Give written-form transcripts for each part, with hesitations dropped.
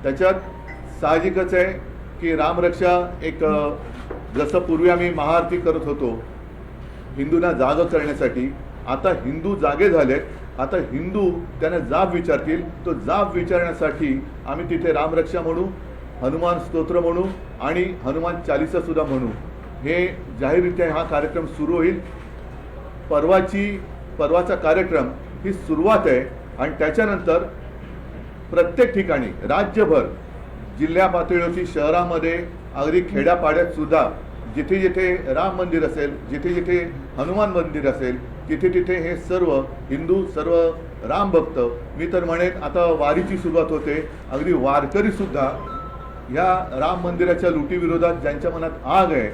त्याच्यात साहजिकच आहे की रामरक्षा एक जसं पूर्वी आम्ही महाआरती करत होतो हिंदूंना जाग करण्यासाठी, आता हिंदू जागे झालेत. आता हिंदू त्यांना जाब विचारतील, तो जाब विचारण्यासाठी आम्ही तिथे रामरक्षा म्हणू, हनुमान स्तोत्र म्हणू आणि हनुमान चालीसा सुद्धा म्हणू. हे जाहीररित्या हा कार्यक्रम सुरू होईल. परवाचा कार्यक्रम ही सुरुवात आहे आणि त्याच्यानंतर प्रत्येक ठिकाणी राज्यभर जिल्हा पातळीवरती शहरामध्ये अगदी खेड्यापाड्यात सुद्धा जिथे जिथे राम मंदिर असेल, जिथे जिथे हनुमान मंदिर असेल, तिथे तिथे हे सर्व हिंदू, सर्व राम भक्त, मी तर म्हणेन आता वारीची सुरुवात होते. अगदी वारकरीसुद्धा ह्या राम मंदिराच्या लुटीविरोधात ज्यांच्या मनात आग आहे,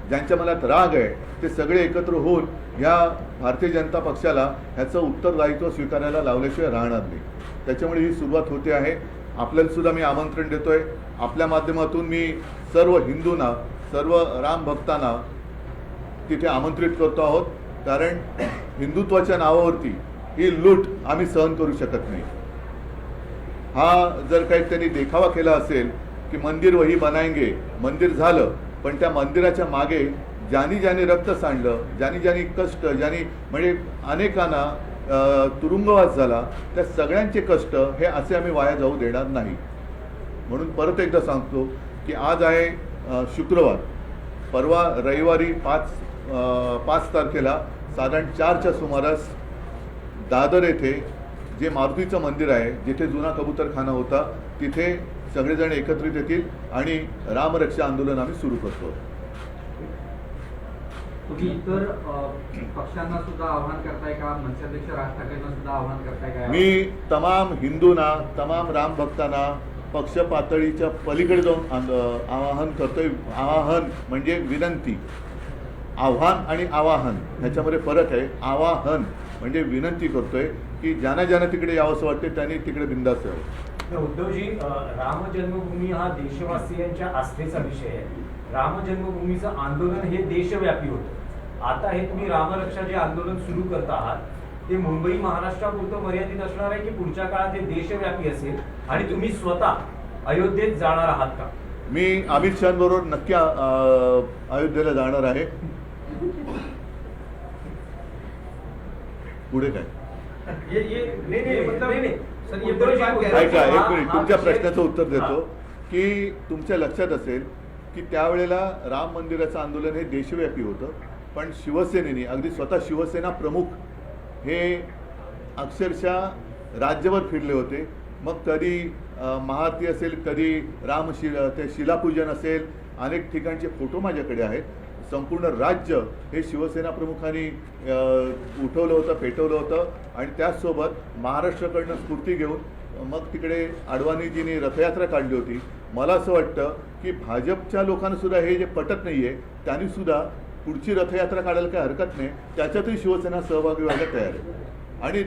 ज्यांच्या मनात राग आहे, ते सगळे एकत्र होऊन या भारतीय जनता पक्षाला ह्याचं उत्तरदायित्व स्वीकारायला लावल्याशिवाय राहणार नाही. त्याच्यामुळे ही सुरुवात होते आहे. आपल्यालासुद्धा मी आमंत्रण देतोय. आपल्या माध्यमातून मी सर्व हिंदूंना, सर्व राम भक्तांना तिथे आमंत्रित करतो आहोत. कारण हिंदुत्वाच्या नावावरती ही लूट आम्ही सहन करू शकत नाही. हा जर काही त्यांनी देखावा केला असेल की मंदिर वही बनाएंगे, मंदिर झालं, पण त्या मंदिराच्या मागे ज्यांनी ज्यांनी रक्त सांडलं, ज्यांनी ज्यांनी कष्ट, ज्यांनी म्हणजे अनेकांना तुरुंगवास झाला, त्या सगळ्यांचे कष्ट हे असे आम्ही वाया जाऊ देणार नाही. म्हणून परत एकदा सांगतो की आज आहे शुक्रवार, परवा रविवारी 5 तारखेला साधारण 4च्या सुमारास दादर येथे जे मारुतीचं मंदिर आहे, जिथे जुना कबूतरखाना होता, तिथे सगळेजण एकत्रित येतील आणि रामरक्षा आंदोलन आम्ही सुरू करतो. तुम्ही इतर पक्षांना सुद्धा आव्हान करताय का? मनसेअध्यक्ष राज ठाकरेंना सुद्धा आव्हान करताय का? मी तमाम हिंदूंना, तमाम राम भक्तांना पक्ष पातळीच्या पलीकडे जाऊन आवाहन करतोय. आवाहन म्हणजे विनंती. आव्हान आणि आवाहन ह्याच्यामध्ये फरक आहे. आवाहन म्हणजे विनंती करतोय की ज्यांना ज्यांना तिकडे यावंसं वाटते त्यांनी तिकडे बिंदास यावं. उद्धवजी, राम जन्मभूमी हा देशवासियांच्या आस्थेचा विषय आहे. राम जन्मभूमीचं आंदोलन हे देशव्यापी होतं. आता हे तुम्ही रामरक्षा जे आंदोलन सुरू करत आहात ते मुंबई महाराष्ट्रापुरतं मर्यादित असणार आहे की पुढच्या काळात हे देशव्यापी असेल आणि तुम्ही स्वतः अयोध्येत जाणार आहात का? मी अमित शहाबरोबर नक्की अयोध्येला जाणार आहे. पुढे काय ऐका, एक मिनिट तुमच्या प्रश्नाचं उत्तर देतो की तुमच्या लक्षात असेल की त्यावेळेला राम मंदिराचं आंदोलन हे देशव्यापी होतं, पण शिवसेनेने, अगदी स्वतः शिवसेना प्रमुख हे अक्षरशः राज्यभर फिरले होते. मग कधी महाआरती असेल, कधी ते शिलापूजन असेल, अनेक ठिकाणचे फोटो माझ्याकडे आहेत. संपूर्ण राज्य हे शिवसेना प्रमुखांनी उठवलं होतं, पेटवलं होतं आणि त्याचसोबत महाराष्ट्राकडनं स्फूर्ती घेऊन मग तिकडे अडवाणीजींनी रथयात्रा काढली होती. मला असं वाटतं की भाजपच्या लोकांना सुद्धा हे जे पटत नाही आहे त्यांनी सुद्धा पुढची रथयात्रा काढायला काही हरकत नाही, त्याच्यातही शिवसेना सहभागी व्हायला तयार आहे. आणि